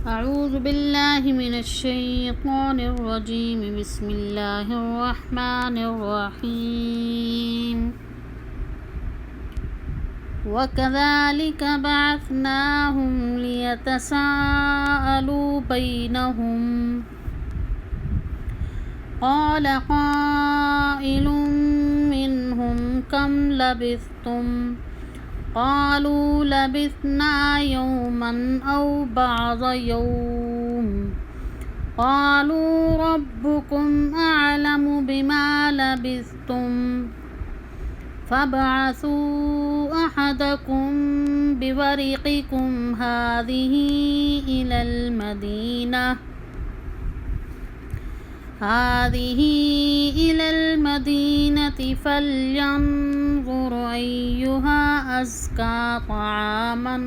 أعوذ بالله من الشيطان الرجيم. بسم الله الرحمن الرحيم. وكذلك بعثناهم ليتساءلوا بينهم. قال قائل منهم كم لبثتم؟ قالوا لبثنا يوما أو بعض يوم. قالوا ربكم أعلم بما لبثتم فابعثوا أحدكم بورقكم هذه إلى المدينة فلينظر أيها أزكى طعاما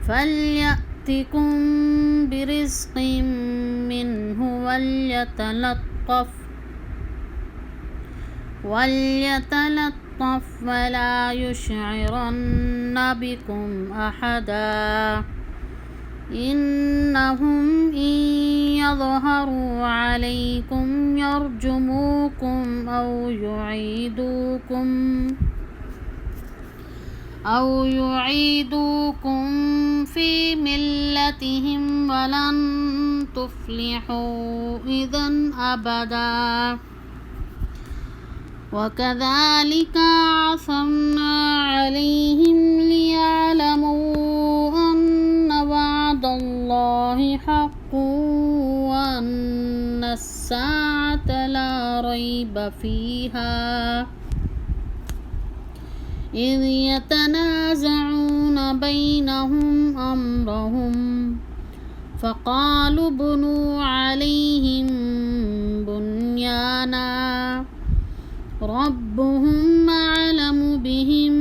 فليأتكم برزق منه وليتلطف ولا يشعرن بكم أحدا إنهم إن يظهروا عليكم يرجموكم أو يعيدوكم في ملتهم ولن تفلحوا إذا أبدا. وكذلك عثرنا عليهم ليعلموا أن وعد الله حق وأن الساعة لا ريب فيها إذ يتنازعون بينهم أمرهم فقالوا ابنوا عليهم بنيانا ربهم أعلم بهم.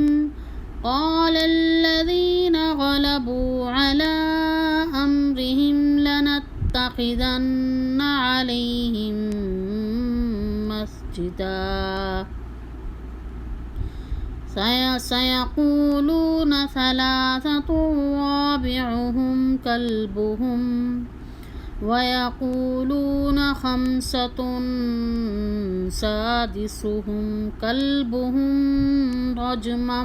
قال الذين غلبوا على أمرهم لنتخذن عليهم مسجدا. سيقولون ثلاثة رابعهم كلبهم ويقولون خمسة سادسهم كلبهم رجما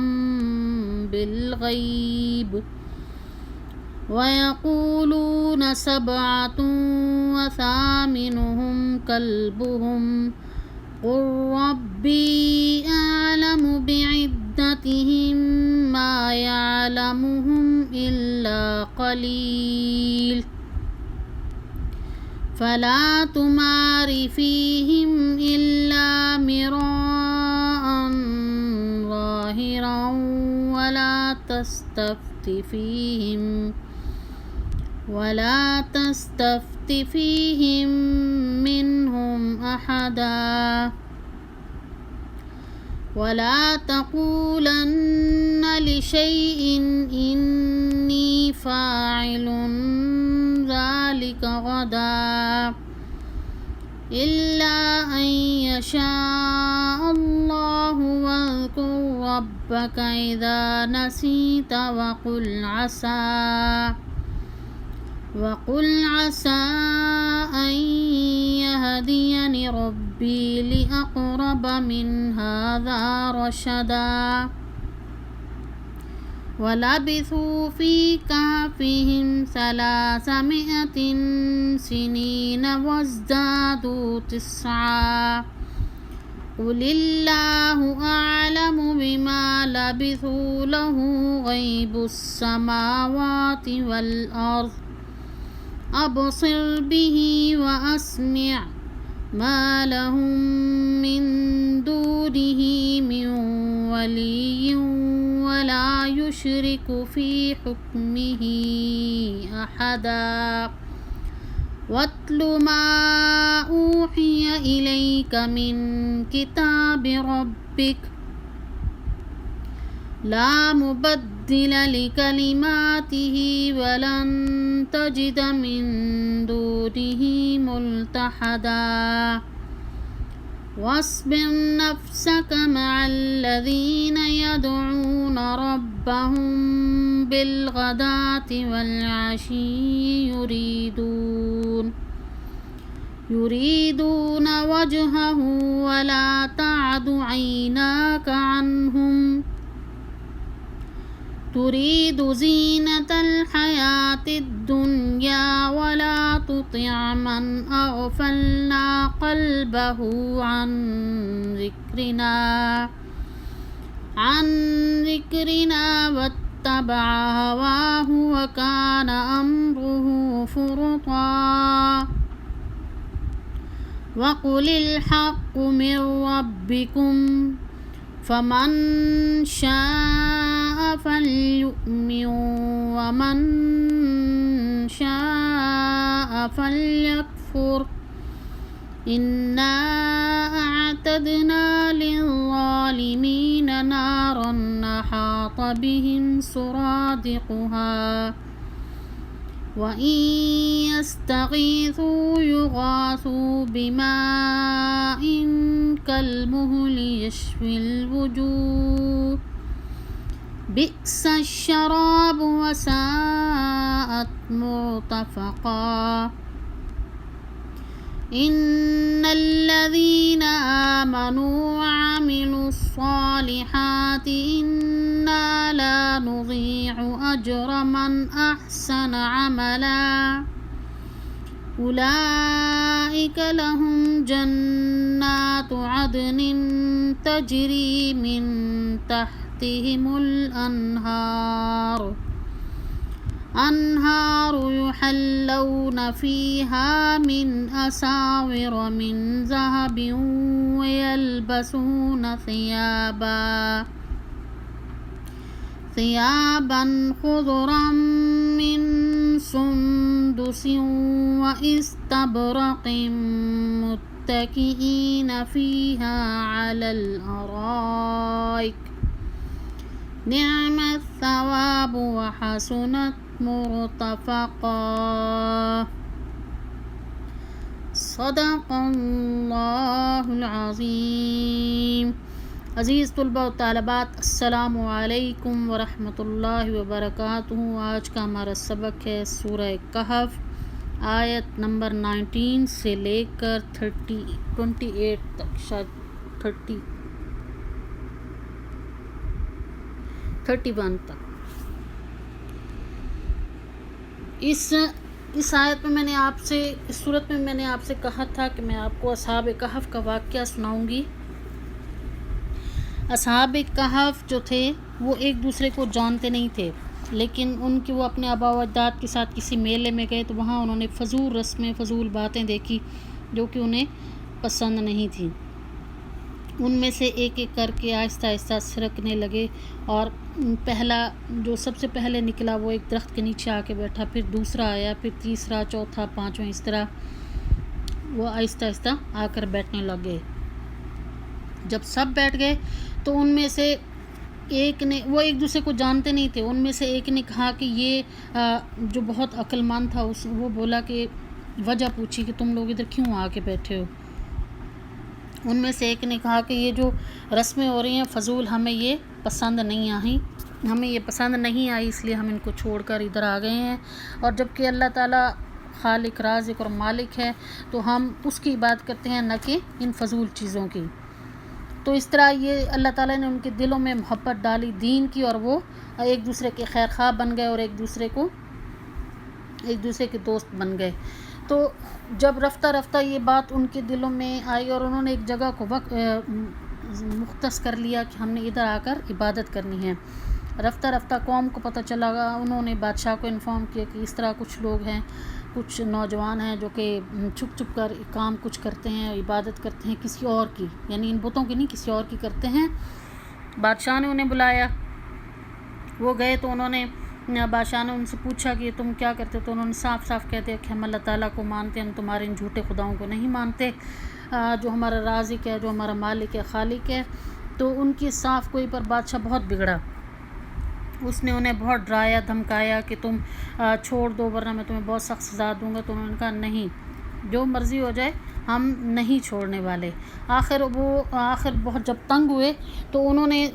بالغيب ويقولون سبعة وثامنهم كلبهم قل ربي أعلم بعدتهم ما يعلمهم إلا قليل فلا تمار فيهم إلا مراء ظاهرا ولا تستفت فيهم منهم أحدا ولا تقولن لشيء إني فاعل ذلك غدا إلا أن يشاء الله. واذكر ربك إذا نسيت وقل عسى أن يهديني ربي لأقرب من هذا رشدا. ولبثوا في كهفهم 300 سنين وازدادوا 9 قل الله أعلم بما لبثوا له غيب السماوات والأرض أبصر به وأسمع ما لهم من دونه من ولي ولا يشرك في حكمه أحدا. واتل ما أوحي إليك من كتاب ربك لا مبدل لكلماته ولن تجد من دونه ملتحدا. واصبر نفسك مع الذين يدعون ربهم بالغداة والعشي يريدون وجهه ولا تعد عيناك عنهم تريد زينة الحياة الدنيا ولا تطع من أغفلنا قلبه عن ذكرنا واتبع هواه وكان أمره فرطا وقل الحق من ربكم فمن شاء فليؤمن ومن شاء فليكفر إنا أعتدنا للظالمين نارا أحاط بهم سرادقها وإن يستغيثوا يغاثوا بماء كالمهل يشوي الوجوه بئس الشراب وساءت مرتفقا إن الذين آمنوا وعملوا الصالحات إنا لا نضيع أجر من أحسن عملا أولئك لهم جنات عدن تجري من تحتهم الأنهار يحلون فيها من أساور من ذهب ويلبسون ثيابا خضرا من سندس وإستبرق متكئين فيها على الأرائك نعم الثواب وحسنت مرتفقا صدق اللہ العظیم۔ عزیز طلباء و طالبات، السلام علیکم ورحمۃ اللہ وبرکاتہ۔ آج کا ہمارا سبق ہے سورہ کہف، آیت نمبر 19 سے لے کر 28 تک، شاید 31 تک۔ اس آیت میں اس صورت میں میں نے آپ سے کہا تھا کہ میں آپ کو اصحاب کہف کا واقعہ سناؤں گی۔ اصحاب کہف جو تھے وہ ایک دوسرے کو جانتے نہیں تھے، لیکن وہ اپنے آباء و اجداد کے ساتھ کسی میلے میں گئے تو وہاں انہوں نے فضول رسمیں، فضول باتیں دیکھی جو کہ انہیں پسند نہیں تھیں۔ ان میں سے ایک ایک کر کے آہستہ آہستہ سرکنے لگے، اور جو سب سے پہلے نکلا وہ ایک درخت کے نیچے آ کے بیٹھا، پھر دوسرا آیا، پھر تیسرا، چوتھا، پانچواں، اس طرح وہ آہستہ آہستہ آ کر بیٹھنے لگے۔ جب سب بیٹھ گئے تو ان میں سے ایک نے، وہ ایک دوسرے کو جانتے نہیں تھے، ان میں سے ایک نے کہا کہ یہ جو بہت عقل مند تھا وہ بولا کہ وجہ پوچھی کہ تم لوگ ادھر کیوں آ کے بیٹھے ہو۔ ان میں سے ایک نے کہا کہ یہ جو رسمیں ہو رہی ہیں فضول، ہمیں یہ پسند نہیں آئی، اس لیے ہم ان کو چھوڑ کر ادھر آ گئے ہیں، اور جب کہ اللہ تعالیٰ خالق، رازق اور مالک ہے تو ہم اس کی عبادت کرتے ہیں، نہ کہ ان فضول چیزوں کی۔ تو اس طرح یہ اللہ تعالیٰ نے ان کے دلوں میں محبت ڈالی دین کی، اور وہ ایک دوسرے کے خیر خواہ بن گئے اور ایک دوسرے کے دوست بن گئے۔ تو جب رفتہ رفتہ یہ بات ان کے دلوں میں آئی اور انہوں نے ایک جگہ کو مختص کر لیا کہ ہم نے ادھر آ کر عبادت کرنی ہے، رفتہ رفتہ قوم کو پتہ چلا گا، انہوں نے بادشاہ کو انفارم کیا کہ اس طرح کچھ لوگ ہیں، کچھ نوجوان ہیں جو کہ چھپ چھپ کر کام کچھ کرتے ہیں، عبادت کرتے ہیں کسی اور کی، یعنی ان بتوں کی نہیں، کسی اور کی کرتے ہیں۔ بادشاہ نے انہیں بلایا، وہ گئے تو بادشاہ نے ان سے پوچھا کہ تم کیا کرتے ہو، تو انہوں نے صاف صاف کہہ دیا کہ ہم اللہ تعالیٰ کو مانتے ہیں، ہم تمہارے ان جھوٹے خداؤں کو نہیں مانتے، جو ہمارا رازق ہے، جو ہمارا مالک ہے، خالق ہے۔ تو ان کی صاف کوئی پر بادشاہ بہت بگڑا، اس نے انہیں بہت ڈرایا دھمکایا کہ تم چھوڑ دو ورنہ میں تمہیں بہت سخت سزا دوں گا۔ تو انہوں نے کہا نہیں، جو مرضی ہو جائے ہم نہیں چھوڑنے والے۔ آخر بہت جب تنگ ہوئے تو انہوں نے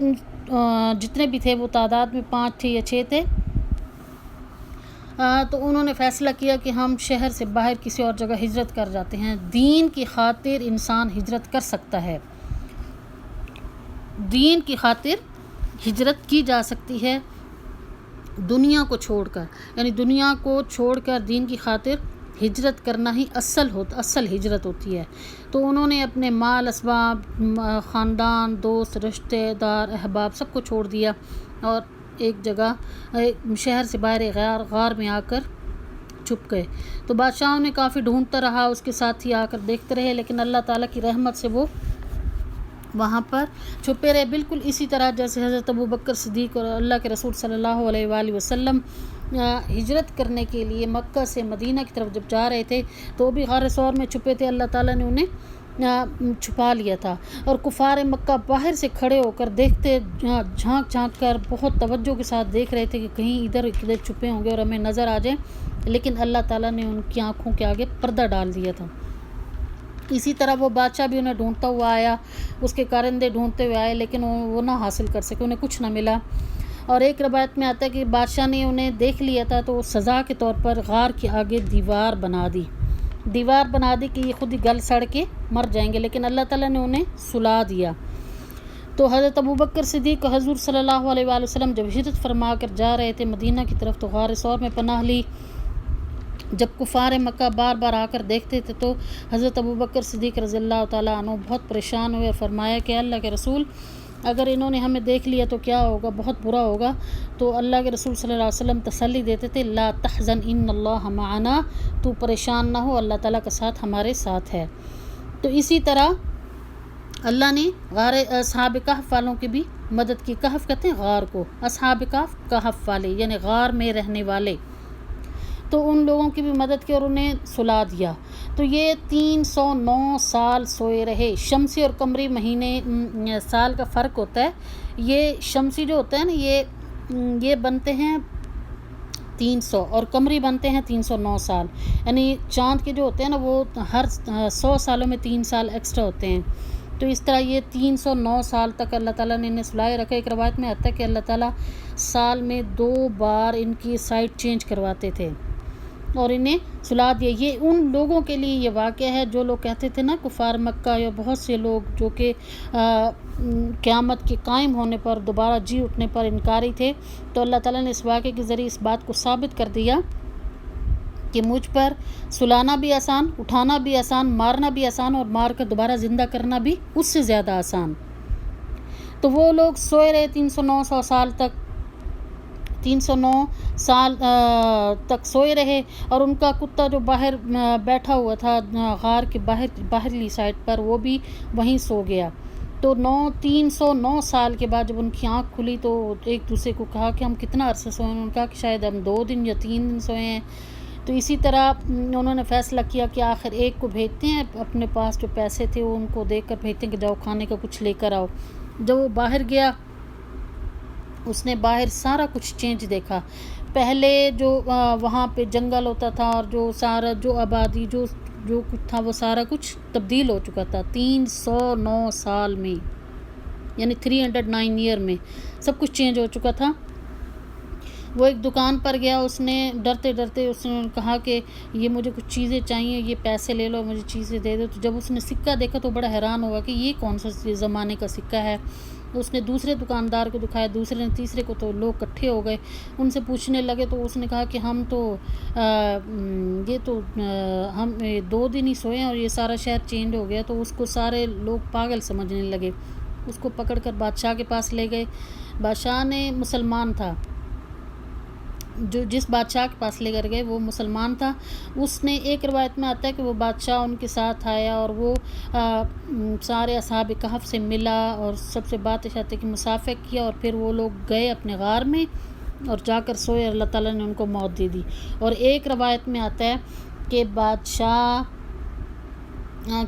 جتنے بھی تھے وہ تعداد میں 5 تھے یا 6 تھے، تو انہوں نے فیصلہ کیا کہ ہم شہر سے باہر کسی اور جگہ ہجرت کر جاتے ہیں۔ دین کی خاطر انسان ہجرت کر سکتا ہے، دین کی خاطر ہجرت کی جا سکتی ہے دنیا کو چھوڑ کر، یعنی دنیا کو چھوڑ کر دین کی خاطر ہجرت کرنا ہی اصل ہجرت ہوتی ہے۔ تو انہوں نے اپنے مال اسباب، خاندان، دوست، رشتہ دار، احباب سب کو چھوڑ دیا اور ایک جگہ شہر سے باہر غار میں آ کر چھپ گئے۔ تو بادشاہوں نے کافی ڈھونڈتا رہا، اس کے ساتھ ہی آ کر دیکھتے رہے، لیکن اللہ تعالیٰ کی رحمت سے وہ وہاں پر چھپے رہے، بالکل اسی طرح جیسے حضرت ابوبکر صدیق اور اللہ کے رسول صلی اللہ علیہ وآلہ وسلم ہجرت کرنے کے لیے مکہ سے مدینہ کی طرف جب جا رہے تھے تو وہ بھی غار ثور میں چھپے تھے، اللہ تعالیٰ نے انہیں چھپا لیا تھا۔ اور کفار مکہ باہر سے کھڑے ہو کر دیکھتے، جھانک جھانک کر بہت توجہ کے ساتھ دیکھ رہے تھے کہ کہیں ادھر چھپے ہوں گے اور ہمیں نظر آ جائیں، لیکن اللہ تعالیٰ نے ان کی آنکھوں کے آگے پردہ ڈال دیا تھا۔ اسی طرح وہ بادشاہ بھی انہیں ڈھونڈتا ہوا آیا، اس کے کارندے ڈھونڈتے ہوئے آئے، لیکن وہ نہ حاصل کر سکے، انہیں کچھ نہ ملا۔ اور ایک روایت میں آتا ہے کہ بادشاہ نے انہیں دیکھ لیا تھا تو سزا کے طور پر غار کے آگے دیوار بنا دی کہ یہ خود ہی گل سڑ کے مر جائیں گے، لیکن اللہ تعالیٰ نے انہیں سلا دیا۔ تو حضرت ابوبکر صدیق حضور صلی اللہ علیہ وآلہ وسلم جب ہجرت فرما کر جا رہے تھے مدینہ کی طرف تو غار ثور میں پناہ لی۔ جب کفار مکہ بار بار آ کر دیکھتے تھے تو حضرت ابوبکر صدیق رضی اللہ تعالیٰ عنہ بہت پریشان ہوئے، فرمایا کہ اللہ کے رسول اگر انہوں نے ہمیں دیکھ لیا تو کیا ہوگا، بہت برا ہوگا۔ تو اللہ کے رسول صلی اللہ علیہ وسلم تسلی دیتے تھے، لا تحزن ان اللہ معنا، تو پریشان نہ ہو، اللہ تعالیٰ کا ساتھ ہمارے ساتھ ہے۔ تو اسی طرح اللہ نے غار اصحاب کہف والوں کی بھی مدد کی۔ کہف کہتے ہیں غار کو، اصحاب کہف والے یعنی غار میں رہنے والے، تو ان لوگوں کی بھی مدد کی اور انہیں سلا دیا۔ تو یہ 309 سال سوئے رہے۔ شمسی اور قمری مہینے سال کا فرق ہوتا ہے، یہ شمسی جو ہوتا ہے نا یہ بنتے ہیں 300 اور قمری بنتے ہیں 309 سال، یعنی چاند کے جو ہوتے ہیں نا وہ ہر 100 سالوں میں 3 سال ایکسٹرا ہوتے ہیں۔ تو اس طرح یہ 309 سال تک اللہ تعالیٰ نے انہیں سلائے رکھا۔ ایک روایت میں آتا ہے کہ اللہ تعالیٰ سال میں 2 بار ان کی سائٹ چینج کرواتے تھے اور انہیں سلا دیا۔ یہ ان لوگوں کے لیے یہ واقعہ ہے جو لوگ کہتے تھے نا کفار مکہ یا بہت سے لوگ جو کہ قیامت کے قائم ہونے پر، دوبارہ جی اٹھنے پر انکاری تھے، تو اللہ تعالیٰ نے اس واقعے کے ذریعے اس بات کو ثابت کر دیا کہ مجھ پر سلانا بھی آسان، اٹھانا بھی آسان، مارنا بھی آسان اور مار کر دوبارہ زندہ کرنا بھی اس سے زیادہ آسان۔ تو وہ لوگ سوئے رہے 309 سال تک سوئے رہے، اور ان کا کتا جو باہر بیٹھا ہوا تھا غار کے باہرلی سائڈ پر وہ بھی وہیں سو گیا۔ تو 309 سال کے بعد جب ان کی آنکھ کھلی تو ایک دوسرے کو کہا کہ ہم کتنا عرصہ سوئے ہیں، انہوں نے کہا کہ شاید ہم 2 دن یا 3 دن سوئے ہیں۔ تو اسی طرح انہوں نے فیصلہ کیا کہ آخر ایک کو بھیجتے ہیں، اپنے پاس جو پیسے تھے وہ ان کو دے کر بھیجتے ہیں کہ جاؤ کھانے کا کچھ لے کر آؤ۔ جب وہ باہر گیا اس نے باہر سارا کچھ چینج دیکھا۔ پہلے جو وہاں پہ جنگل ہوتا تھا اور جو آبادی جو کچھ تھا وہ سارا کچھ تبدیل ہو چکا تھا 309 سال میں، یعنی 309 ایئر میں سب کچھ چینج ہو چکا تھا۔ وہ ایک دکان پر گیا، اس نے ڈرتے اس نے کہا کہ یہ مجھے کچھ چیزیں چاہیے، یہ پیسے لے لو، مجھے چیزیں دے دو۔ تو جب اس نے سکہ دیکھا تو بڑا حیران ہوا کہ یہ کون سا زمانے کا سکہ ہے۔ اس نے دوسرے دکاندار کو دکھایا، دوسرے نے تیسرے کو، تو لوگ اکٹھے ہو گئے، ان سے پوچھنے لگے۔ تو اس نے کہا کہ ہم 2 دن ہی سوئے ہیں اور یہ سارا شہر چینج ہو گیا۔ تو اس کو سارے لوگ پاگل سمجھنے لگے، اس کو پکڑ کر بادشاہ کے پاس لے گئے۔ بادشاہ نے مسلمان تھا، جس بادشاہ کے پاس لے کر گئے وہ مسلمان تھا۔ اس نے ایک روایت میں آتا ہے کہ وہ بادشاہ ان کے ساتھ آیا اور وہ سارے اصحاب کہف سے ملا اور سب سے باتیں کی، مصافحہ کیا، اور پھر وہ لوگ گئے اپنے غار میں اور جا کر سوئے، اللہ تعالیٰ نے ان کو موت دے دی۔ اور ایک روایت میں آتا ہے کہ بادشاہ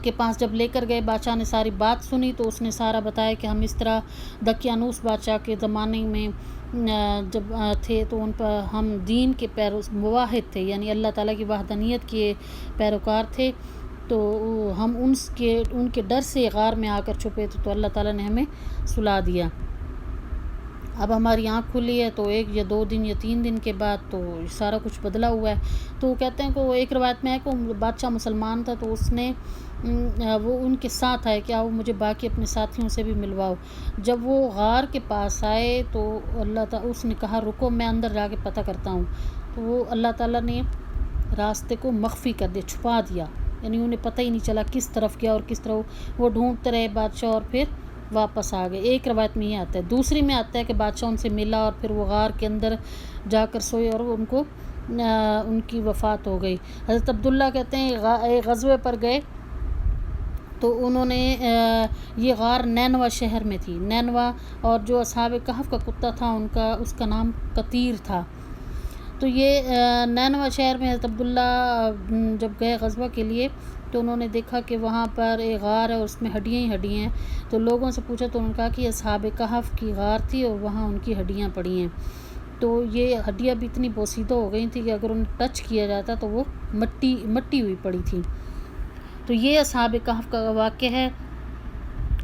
کے پاس جب لے کر گئے، بادشاہ نے ساری بات سنی تو اس نے سارا بتایا کہ ہم اس طرح دقیانوس بادشاہ کے زمانے میں جب تھے تو ان پر ہم دین کے موحد تھے، یعنی اللہ تعالیٰ کی وحدانیت کے پیروکار تھے، تو ہم ان کے ڈر سے غار میں آ کر چھپے تھے، تو اللہ تعالیٰ نے ہمیں سلا دیا۔ اب ہماری آنکھ کھلی ہے تو 1 یا 2 دن یا 3 دن کے بعد تو سارا کچھ بدلا ہوا ہے۔ تو وہ کہتے ہیں کہ وہ ایک روایت میں ہے کہ وہ بادشاہ مسلمان تھا تو اس نے وہ ان کے ساتھ آئے کہ آؤ مجھے باقی اپنے ساتھیوں سے بھی ملواؤ۔ جب وہ غار کے پاس آئے تو اللہ تعالیٰ اس نے کہا رکو میں اندر جا کے پتہ کرتا ہوں۔ تو وہ اللہ تعالیٰ نے راستے کو مخفی کر دیا، چھپا دیا، یعنی انہیں پتہ ہی نہیں چلا کس طرف گیا اور کس طرح وہ ڈھونڈتے رہے بادشاہ اور پھر واپس آ گئے۔ ایک روایت میں یہ آتا ہے۔ دوسری میں آتا ہے کہ بادشاہ ان سے ملا اور پھر وہ غار کے اندر جا کر سوئے اور ان کو ان کی وفات ہو گئی۔ حضرت عبداللہ کہتے ہیں ایک غزوے پر گئے تو انہوں نے یہ غار نینوا شہر میں تھی۔ نینوا اور جو اصحاب کہف کا کتا تھا اس کا نام قطیر تھا۔ تو یہ نینوا شہر میں حضرت عبداللہ جب گئے غزوہ کے لیے تو انہوں نے دیکھا کہ وہاں پر ایک غار ہے اور اس میں ہڈیاں ہی ہڈیاں ہیں۔ تو لوگوں سے پوچھا تو انہوں نے کہا کہ اصحاب کہف کی غار تھی اور وہاں ان کی ہڈیاں پڑی ہیں۔ تو یہ ہڈیاں بھی اتنی بوسیدہ ہو گئی تھیں کہ اگر انہیں ٹچ کیا جاتا تو وہ مٹی ہوئی پڑی تھی۔ تو یہ اصحاب کہف کا واقعہ ہے،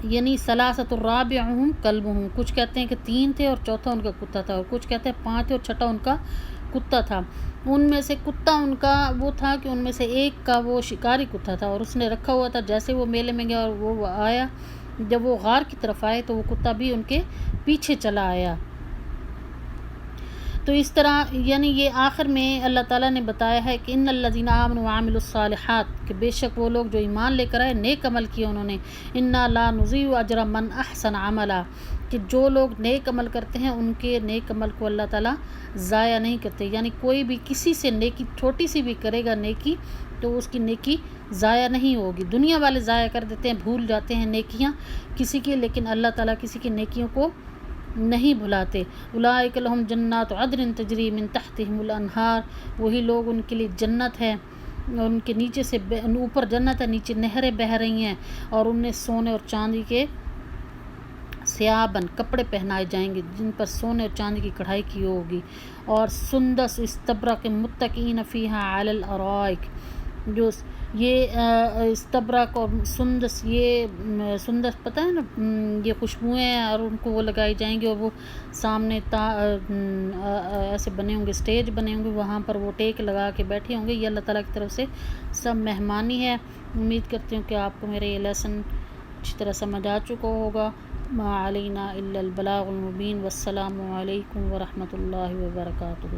یعنی ثلاثۃ الرابعہم کلبہم، کچھ کہتے ہیں کہ 3 تھے اور چوتھا ان کا کتا تھا، اور کچھ کہتے ہیں 5 تھے اور چھٹا ان کا کتا تھا۔ ان میں سے کتا ان کا وہ تھا کہ ان میں سے ایک کا وہ شکاری کتا تھا اور اس نے رکھا ہوا تھا، جیسے وہ میلے میں گیا اور وہ آیا، جب وہ غار کی طرف آئے تو وہ کتا بھی ان کے پیچھے چلا آیا۔ تو اس طرح یعنی یہ آخر میں اللہ تعالیٰ نے بتایا ہے کہ ان الذین آمنوا وعملوا الصالحات، کہ بے شک وہ لوگ جو ایمان لے کر آئے، نیک عمل کیے انہوں نے، انا لا نضیع اجر من احسن عملا، کہ جو لوگ نیک عمل کرتے ہیں ان کے نیک عمل کو اللہ تعالیٰ ضائع نہیں کرتے، یعنی کوئی بھی کسی سے نیکی چھوٹی سی بھی کرے گا نیکی تو اس کی نیکی ضائع نہیں ہوگی۔ دنیا والے ضائع کر دیتے ہیں، بھول جاتے ہیں نیکیاں کسی کی، لیکن اللہ تعالیٰ کسی کی نیکیوں کو نہیں بھلاتے۔ اولئک لہم جنات عدن تجری من تحتہم الانہار، وہی لوگ ان کے لیے جنت ہے، ان کے نیچے سے اوپر جنت ہے، نیچے نہریں بہہ رہی ہیں، اور انہیں سونے اور چاندی کے ثیابن کپڑے پہنائے جائیں گے جن پر سونے اور چاندی کی کڑھائی کی ہوگی، اور سندس استبرق متکئین فیہا علی الارائک، جو یہ استبرق اور سندس، یہ سندس پتہ ہے نا، یہ خوشبوئیں ہیں اور ان کو وہ لگائی جائیں گی، اور وہ سامنے ایسے بنے ہوں گے، اسٹیج بنے ہوں گے، وہاں پر وہ ٹیک لگا کے بیٹھے ہوں گے۔ یہ اللہ تعالیٰ کی طرف سے سب مہمانی ہے۔ امید کرتی ہوں کہ آپ کو میرے یہ لیسن اچھی طرح سمجھ آ چکا ہوگا۔ ما علینا الا البلاغ المبین، والسلام علیکم ورحمۃ اللہ وبرکاتہ۔